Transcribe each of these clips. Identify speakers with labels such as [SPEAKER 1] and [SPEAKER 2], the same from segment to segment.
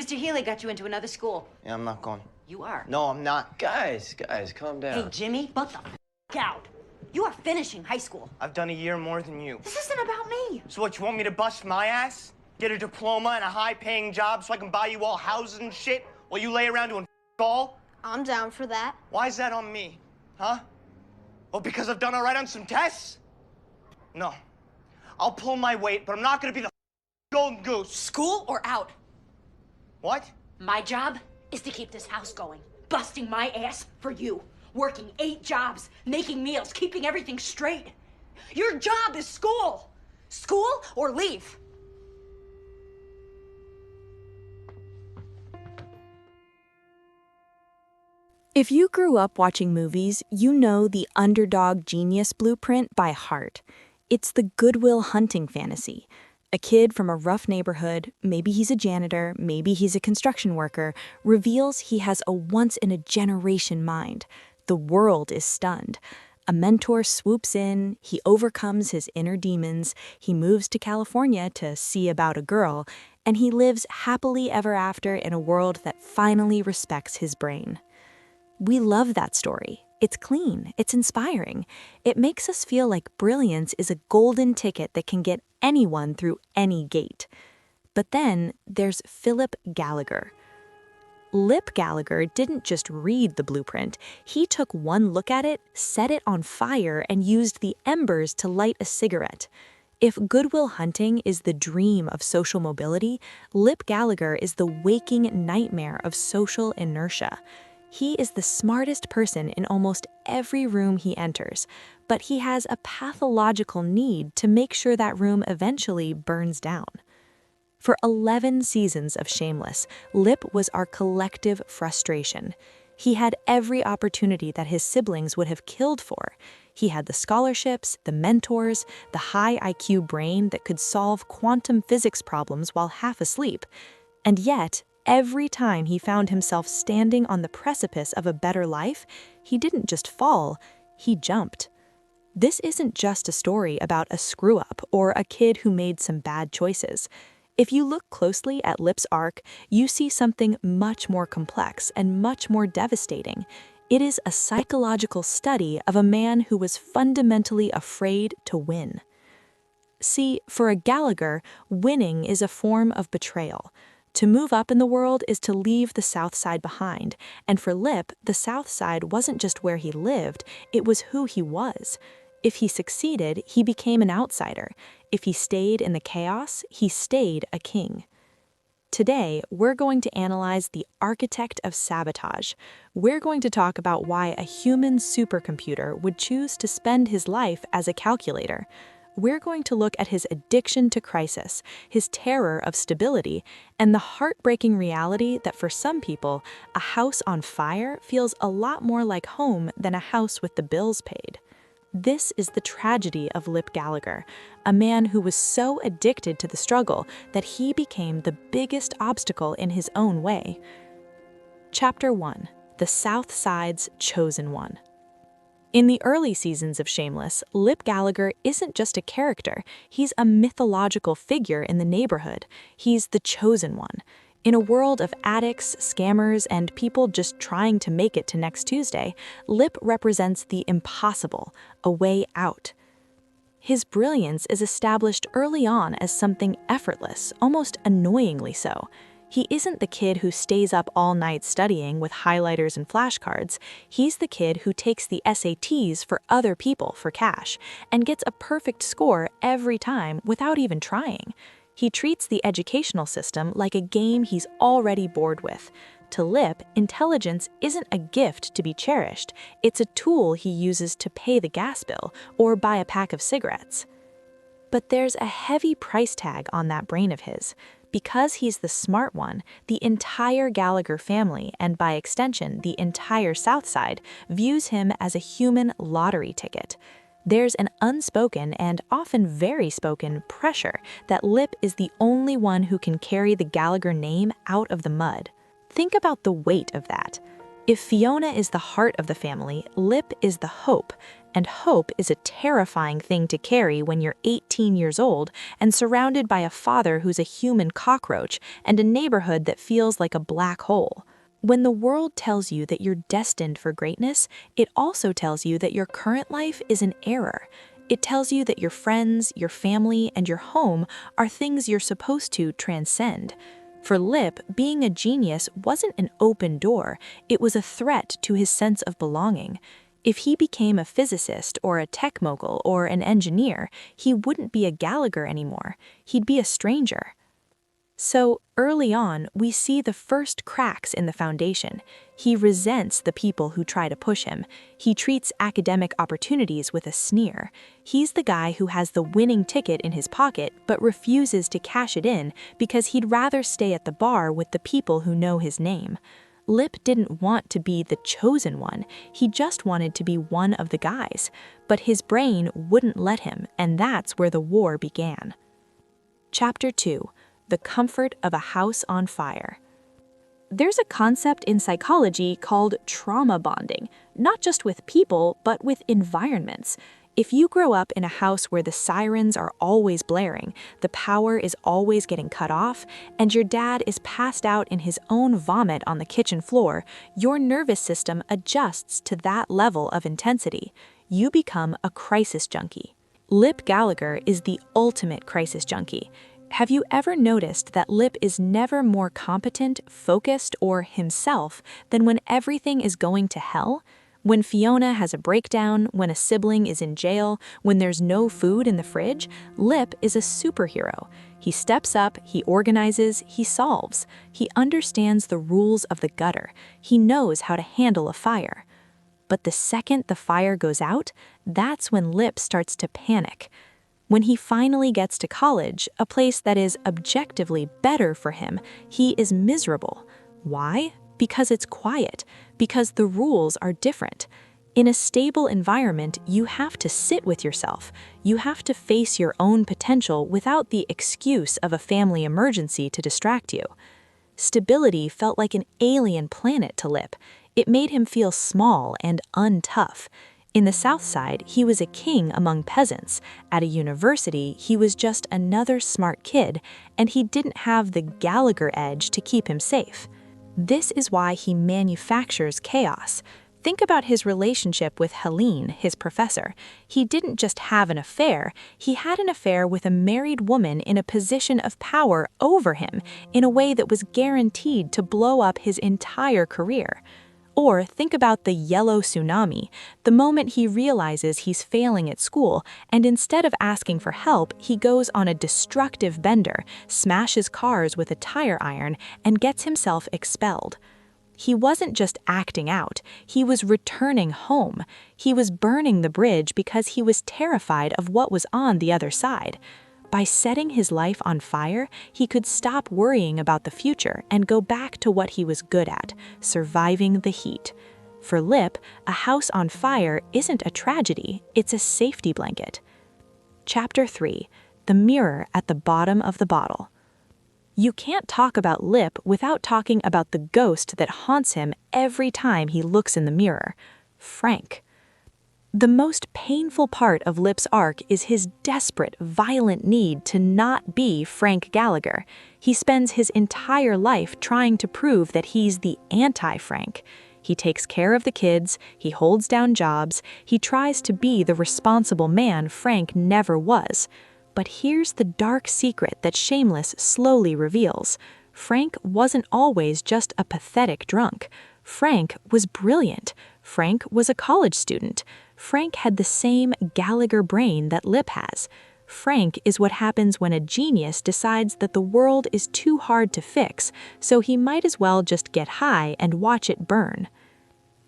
[SPEAKER 1] Mr. Healy got you into another school.
[SPEAKER 2] Yeah, I'm not going.
[SPEAKER 1] You are.
[SPEAKER 2] No, I'm not.
[SPEAKER 3] Guys, calm down.
[SPEAKER 1] Hey, Jimmy, butt the f out. You are finishing high school.
[SPEAKER 2] I've done a year more than you.
[SPEAKER 1] This isn't about me.
[SPEAKER 2] So what, you want me to bust my ass? Get a diploma and a high-paying job so I can buy you all houses and shit while you lay around doing all?
[SPEAKER 4] I'm down for that.
[SPEAKER 2] Why is that on me? Huh? Oh, because I've done all right on some tests? No. I'll pull my weight, but I'm not gonna be the golden goose.
[SPEAKER 1] School or out?
[SPEAKER 2] What?
[SPEAKER 1] My job is to keep this house going. Busting my ass for you. Working 8 jobs, making meals, keeping everything straight. Your job is school. School or leave.
[SPEAKER 5] If you grew up watching movies, you know the underdog genius blueprint by heart. It's the Good Will Hunting fantasy. A kid from a rough neighborhood, maybe he's a janitor, maybe he's a construction worker, reveals he has a once-in-a-generation mind. The world is stunned. A mentor swoops in, he overcomes his inner demons, he moves to California to see about a girl, and he lives happily ever after in a world that finally respects his brain. We love that story. It's clean, it's inspiring. It makes us feel like brilliance is a golden ticket that can get anyone through any gate. But then there's Lip Gallagher. Lip Gallagher didn't just read the blueprint. He took one look at it, set it on fire, and used the embers to light a cigarette. If Good Will Hunting is the dream of social mobility, Lip Gallagher is the waking nightmare of social inertia. He is the smartest person in almost every room he enters, but he has a pathological need to make sure that room eventually burns down. For 11 seasons of Shameless, Lip was our collective frustration. He had every opportunity that his siblings would have killed for. He had the scholarships, the mentors, the high IQ brain that could solve quantum physics problems while half asleep. And yet, every time he found himself standing on the precipice of a better life, he didn't just fall, he jumped. This isn't just a story about a screw-up or a kid who made some bad choices. If you look closely at Lip's arc, you see something much more complex and much more devastating. It is a psychological study of a man who was fundamentally afraid to win. See, for a Gallagher, winning is a form of betrayal. To move up in the world is to leave the South Side behind, and for Lip, the South Side wasn't just where he lived, it was who he was. If he succeeded, he became an outsider. If he stayed in the chaos, he stayed a king. Today, we're going to analyze the architect of sabotage. We're going to talk about why a human supercomputer would choose to spend his life as a calculator. We're going to look at his addiction to crisis, his terror of stability, and the heartbreaking reality that for some people, a house on fire feels a lot more like home than a house with the bills paid. This is the tragedy of Lip Gallagher, a man who was so addicted to the struggle that he became the biggest obstacle in his own way. Chapter 1: The South Side's Chosen One. In the early seasons of Shameless, Lip Gallagher isn't just a character, he's a mythological figure in the neighborhood. He's the chosen one. In a world of addicts, scammers, and people just trying to make it to next Tuesday, Lip represents the impossible, a way out. His brilliance is established early on as something effortless, almost annoyingly so. He isn't the kid who stays up all night studying with highlighters and flashcards. He's the kid who takes the SATs for other people for cash and gets a perfect score every time without even trying. He treats the educational system like a game he's already bored with. To Lip, intelligence isn't a gift to be cherished. It's a tool he uses to pay the gas bill or buy a pack of cigarettes. But there's a heavy price tag on that brain of his. Because he's the smart one, the entire Gallagher family, and by extension, the entire South Side, views him as a human lottery ticket. There's an unspoken and often very spoken pressure that Lip is the only one who can carry the Gallagher name out of the mud. Think about the weight of that. If Fiona is the heart of the family, Lip is the hope, and hope is a terrifying thing to carry when you're 18 years old and surrounded by a father who's a human cockroach and a neighborhood that feels like a black hole. When the world tells you that you're destined for greatness, it also tells you that your current life is an error. It tells you that your friends, your family, and your home are things you're supposed to transcend. For Lip, being a genius wasn't an open door, it was a threat to his sense of belonging. If he became a physicist or a tech mogul or an engineer, he wouldn't be a Gallagher anymore. He'd be a stranger. So, early on, we see the first cracks in the foundation. He resents the people who try to push him. He treats academic opportunities with a sneer. He's the guy who has the winning ticket in his pocket but refuses to cash it in because he'd rather stay at the bar with the people who know his name. Lip didn't want to be the chosen one. He just wanted to be one of the guys. But his brain wouldn't let him, and that's where the war began. Chapter 2. The comfort of a house on fire. There's a concept in psychology called trauma bonding, not just with people, but with environments. If you grow up in a house where the sirens are always blaring, the power is always getting cut off, and your dad is passed out in his own vomit on the kitchen floor, your nervous system adjusts to that level of intensity. You become a crisis junkie. Lip Gallagher is the ultimate crisis junkie. Have you ever noticed that Lip is never more competent, focused, or himself than when everything is going to hell? When Fiona has a breakdown, when a sibling is in jail, when there's no food in the fridge, Lip is a superhero. He steps up, he organizes, he solves. He understands the rules of the gutter. He knows how to handle a fire. But the second the fire goes out, that's when Lip starts to panic. When he finally gets to college, a place that is objectively better for him, he is miserable. Why? Because it's quiet, because the rules are different. In a stable environment, you have to sit with yourself. You have to face your own potential without the excuse of a family emergency to distract you. Stability felt like an alien planet to Lip. It made him feel small and untough. In the South Side, he was a king among peasants. At a university, he was just another smart kid, and he didn't have the Gallagher edge to keep him safe. This is why he manufactures chaos. Think about his relationship with Helene, his professor. He didn't just have an affair, he had an affair with a married woman in a position of power over him in a way that was guaranteed to blow up his entire career. Or think about the yellow tsunami, the moment he realizes he's failing at school, and instead of asking for help, he goes on a destructive bender, smashes cars with a tire iron, and gets himself expelled. He wasn't just acting out, he was returning home. He was burning the bridge because he was terrified of what was on the other side. By setting his life on fire, he could stop worrying about the future and go back to what he was good at, surviving the heat. For Lip, a house on fire isn't a tragedy, it's a safety blanket. Chapter 3. The mirror at the bottom of the bottle. You can't talk about Lip without talking about the ghost that haunts him every time he looks in the mirror: Frank. The most painful part of Lip's arc is his desperate, violent need to not be Frank Gallagher. He spends his entire life trying to prove that he's the anti-Frank. He takes care of the kids, he holds down jobs, he tries to be the responsible man Frank never was. But here's the dark secret that Shameless slowly reveals. Frank wasn't always just a pathetic drunk. Frank was brilliant. Frank was a college student. Frank had the same Gallagher brain that Lip has. Frank is what happens when a genius decides that the world is too hard to fix, so he might as well just get high and watch it burn.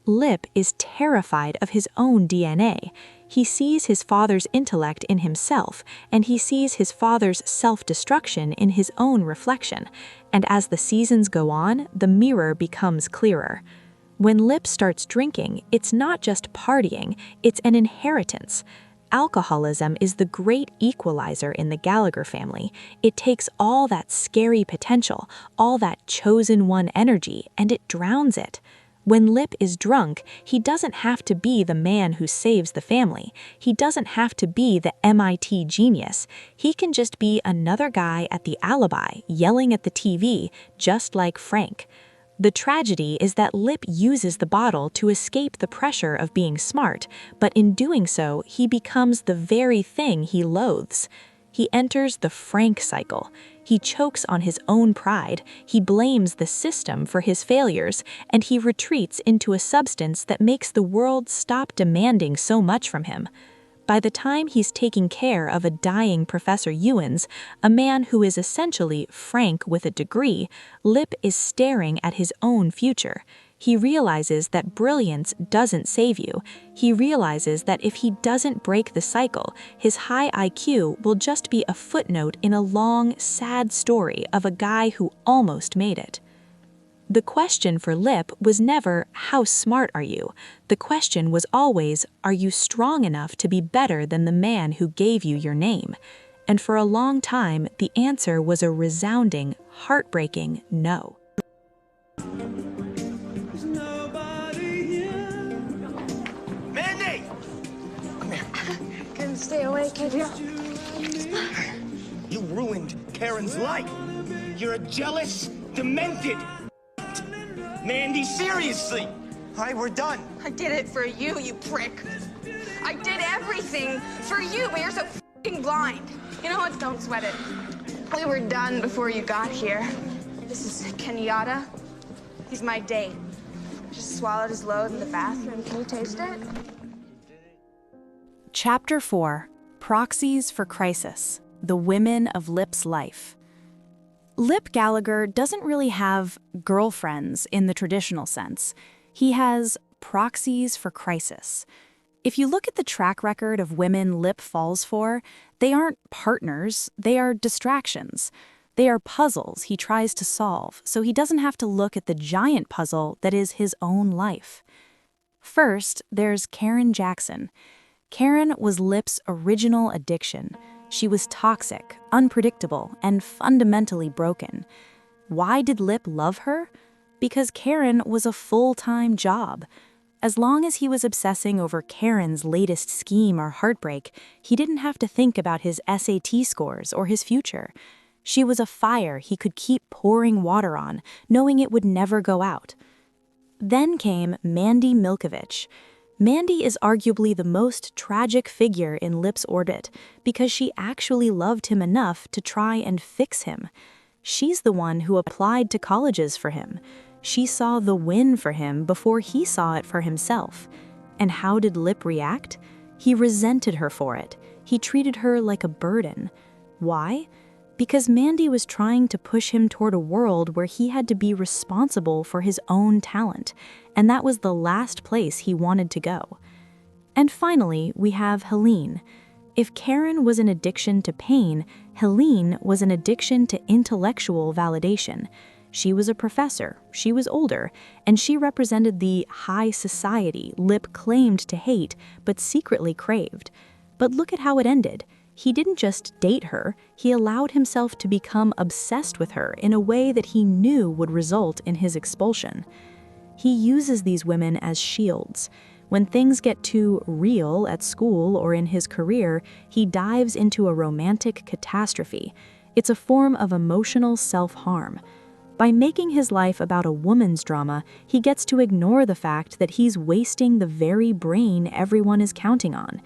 [SPEAKER 5] Lip is terrified of his own DNA. He sees his father's intellect in himself, and he sees his father's self-destruction in his own reflection. And as the seasons go on, the mirror becomes clearer. When Lip starts drinking, it's not just partying, it's an inheritance. Alcoholism is the great equalizer in the Gallagher family. It takes all that scary potential, all that chosen one energy, and it drowns it. When Lip is drunk, he doesn't have to be the man who saves the family. He doesn't have to be the MIT genius. He can just be another guy at the Alibi, yelling at the TV, just like Frank. The tragedy is that Lip uses the bottle to escape the pressure of being smart, but in doing so, he becomes the very thing he loathes. He enters the Frank cycle. He chokes on his own pride, he blames the system for his failures, and he retreats into a substance that makes the world stop demanding so much from him. By the time he's taking care of a dying Professor Youens, a man who is essentially Frank with a degree, Lip is staring at his own future. He realizes that brilliance doesn't save you. He realizes that if he doesn't break the cycle, his high IQ will just be a footnote in a long, sad story of a guy who almost made it. The question for Lip was never, how smart are you? The question was always, are you strong enough to be better than the man who gave you your name? And for a long time, the answer was a resounding, heartbreaking no.
[SPEAKER 2] Mandy! Come here.
[SPEAKER 1] Can stay awake, kid.
[SPEAKER 2] You ruined Karen's life. You're a jealous, demented... Mandy, seriously! All right, we're done.
[SPEAKER 3] I did it for you, you prick. I did everything for you, but you're so f***ing blind. You know what? Don't sweat it. We were done before you got here. This is Kenyatta. He's my date. Just swallowed his load in the bathroom. Can you taste it?
[SPEAKER 5] Chapter 4: Proxies for Crisis: The Women of Lip's Life. Lip Gallagher doesn't really have girlfriends in the traditional sense. He has proxies for crisis. If you look at the track record of women Lip falls for, they aren't partners, they are distractions. They are puzzles he tries to solve, so he doesn't have to look at the giant puzzle that is his own life. First, there's Karen Jackson. Karen was Lip's original addiction. She was toxic, unpredictable, and fundamentally broken. Why did Lip love her? Because Karen was a full-time job. As long as he was obsessing over Karen's latest scheme or heartbreak, he didn't have to think about his SAT scores or his future. She was a fire he could keep pouring water on, knowing it would never go out. Then came Mandy Milkovich. Mandy is arguably the most tragic figure in Lip's orbit because she actually loved him enough to try and fix him. She's the one who applied to colleges for him. She saw the win for him before he saw it for himself. And how did Lip react? He resented her for it. He treated her like a burden. Why? Because Mandy was trying to push him toward a world where he had to be responsible for his own talent, and that was the last place he wanted to go. And finally, we have Helene. If Karen was an addiction to pain, Helene was an addiction to intellectual validation. She was a professor, she was older, and she represented the high society Lip claimed to hate but secretly craved. But look at how it ended. He didn't just date her, he allowed himself to become obsessed with her in a way that he knew would result in his expulsion. He uses these women as shields. When things get too real at school or in his career, he dives into a romantic catastrophe. It's a form of emotional self-harm. By making his life about a woman's drama, he gets to ignore the fact that he's wasting the very brain everyone is counting on.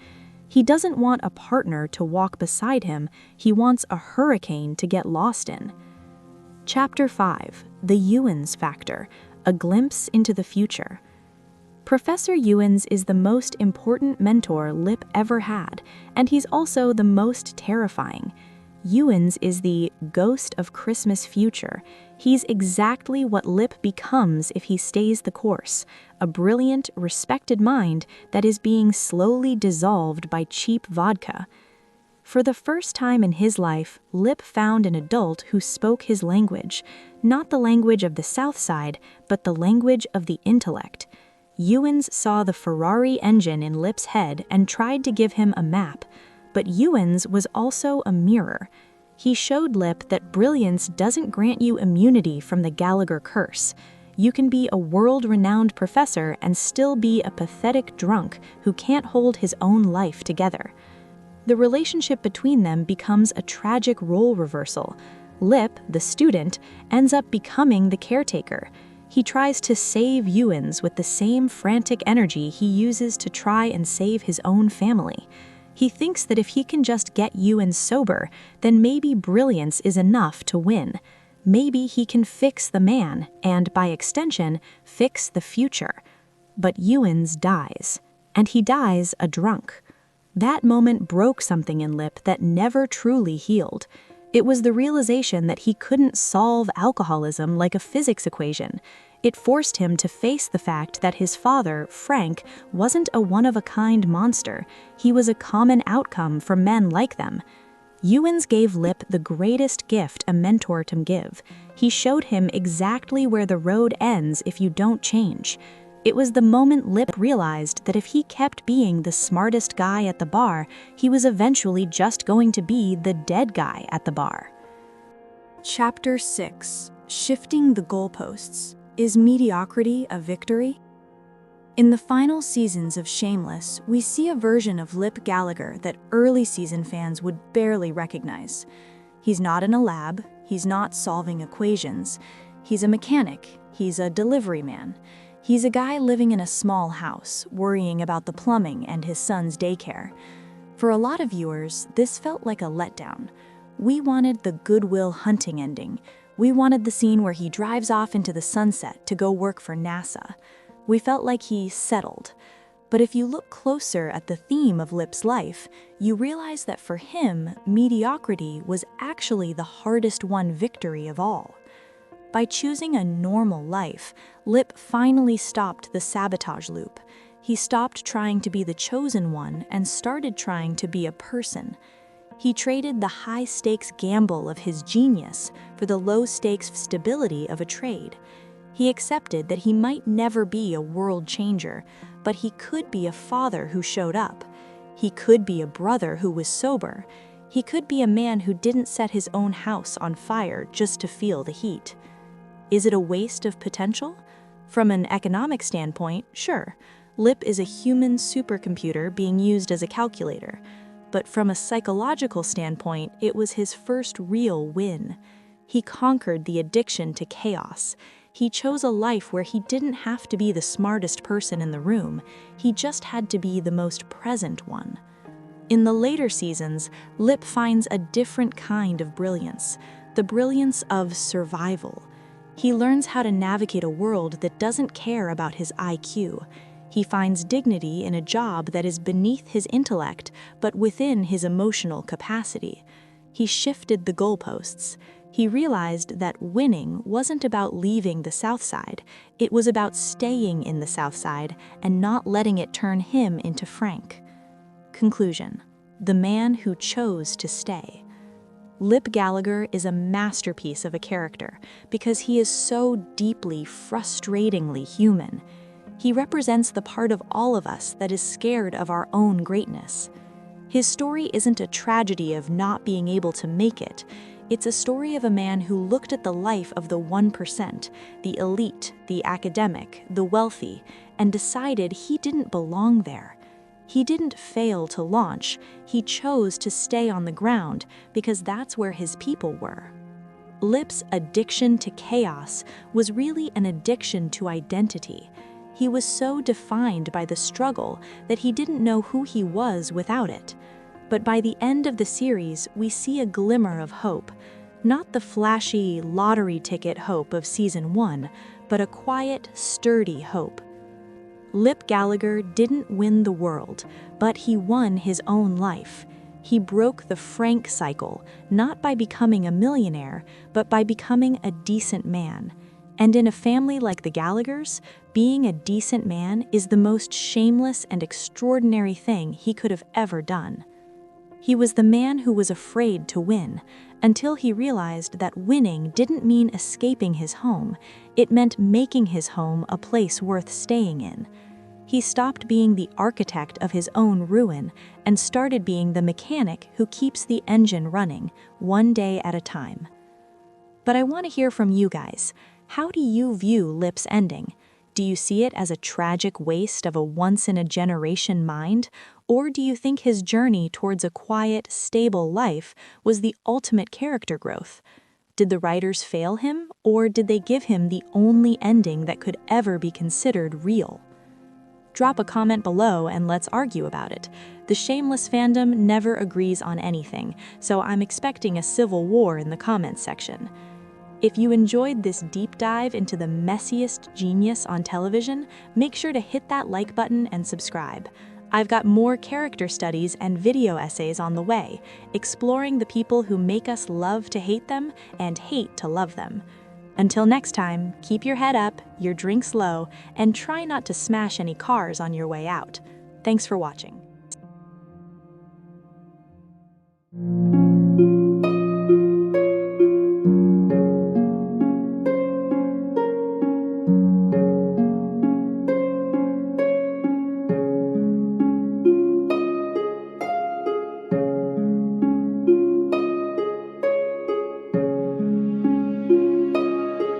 [SPEAKER 5] He doesn't want a partner to walk beside him, he wants a hurricane to get lost in. Chapter 5: The Youens Factor: A Glimpse into the Future. Professor Youens is the most important mentor Lip ever had, and he's also the most terrifying. Youens is the ghost of Christmas future. He's exactly what Lip becomes if he stays the course, a brilliant, respected mind that is being slowly dissolved by cheap vodka. For the first time in his life, Lip found an adult who spoke his language, not the language of the South Side, but the language of the intellect. Youens saw the Ferrari engine in Lip's head and tried to give him a map. But Youens was also a mirror. He showed Lip that brilliance doesn't grant you immunity from the Gallagher curse. You can be a world-renowned professor and still be a pathetic drunk who can't hold his own life together. The relationship between them becomes a tragic role reversal. Lip, the student, ends up becoming the caretaker. He tries to save Youens with the same frantic energy he uses to try and save his own family. He thinks that if he can just get Youens sober, then maybe brilliance is enough to win. Maybe he can fix the man, and by extension, fix the future. But Youens dies, and he dies a drunk. That moment broke something in Lip that never truly healed. It was the realization that he couldn't solve alcoholism like a physics equation. It forced him to face the fact that his father, Frank, wasn't a one-of-a-kind monster. He was a common outcome for men like them. Youens gave Lip the greatest gift a mentor can give. He showed him exactly where the road ends if you don't change. It was the moment Lip realized that if he kept being the smartest guy at the bar, he was eventually just going to be the dead guy at the bar. Chapter 6. Shifting the Goalposts. Is mediocrity a victory? In the final seasons of Shameless, we see a version of Lip Gallagher that early season fans would barely recognize. He's not in a lab, he's not solving equations, he's a mechanic, he's a delivery man. He's a guy living in a small house, worrying about the plumbing and his son's daycare. For a lot of viewers, this felt like a letdown. We wanted the Good Will Hunting ending. We wanted the scene where he drives off into the sunset to go work for NASA. We felt like he settled. But if you look closer at the theme of Lip's life, you realize that for him, mediocrity was actually the hardest won victory of all. By choosing a normal life, Lip finally stopped the sabotage loop. He stopped trying to be the chosen one and started trying to be a person. He traded the high-stakes gamble of his genius for the low-stakes stability of a trade. He accepted that he might never be a world changer, but he could be a father who showed up. He could be a brother who was sober. He could be a man who didn't set his own house on fire just to feel the heat. Is it a waste of potential? From an economic standpoint, sure. Lip is a human supercomputer being used as a calculator. But from a psychological standpoint, it was his first real win. He conquered the addiction to chaos. He chose a life where he didn't have to be the smartest person in the room. He just had to be the most present one. In the later seasons, Lip finds a different kind of brilliance, the brilliance of survival. He learns how to navigate a world that doesn't care about his IQ. He finds dignity in a job that is beneath his intellect, but within his emotional capacity. He shifted the goalposts. He realized that winning wasn't about leaving the South Side. It was about staying in the South Side and not letting it turn him into Frank. Conclusion: the man who chose to stay. Lip Gallagher is a masterpiece of a character because he is so deeply, frustratingly human. He represents the part of all of us that is scared of our own greatness. His story isn't a tragedy of not being able to make it. It's a story of a man who looked at the life of the 1%, the elite, the academic, the wealthy, and decided he didn't belong there. He didn't fail to launch. He chose to stay on the ground because that's where his people were. Lip's addiction to chaos was really an addiction to identity. He was so defined by the struggle that he didn't know who he was without it. But by the end of the series, we see a glimmer of hope. Not the flashy lottery ticket hope of season 1, but a quiet, sturdy hope. Lip Gallagher didn't win the world, but he won his own life. He broke the Frank cycle, not by becoming a millionaire, but by becoming a decent man. And in a family like the Gallaghers, being a decent man is the most shameless and extraordinary thing he could have ever done. He was the man who was afraid to win, until he realized that winning didn't mean escaping his home. It meant making his home a place worth staying in. He stopped being the architect of his own ruin and started being the mechanic who keeps the engine running, one day at a time. But I want to hear from you guys. How do you view Lip's ending? Do you see it as a tragic waste of a once-in-a-generation mind, or do you think his journey towards a quiet, stable life was the ultimate character growth? Did the writers fail him, or did they give him the only ending that could ever be considered real? Drop a comment below and let's argue about it. The Shameless fandom never agrees on anything, so I'm expecting a civil war in the comments section. If you enjoyed this deep dive into the messiest genius on television, make sure to hit that like button and subscribe. I've got more character studies and video essays on the way, exploring the people who make us love to hate them and hate to love them. Until next time, keep your head up, your drinks low, and try not to smash any cars on your way out. Thanks for watching.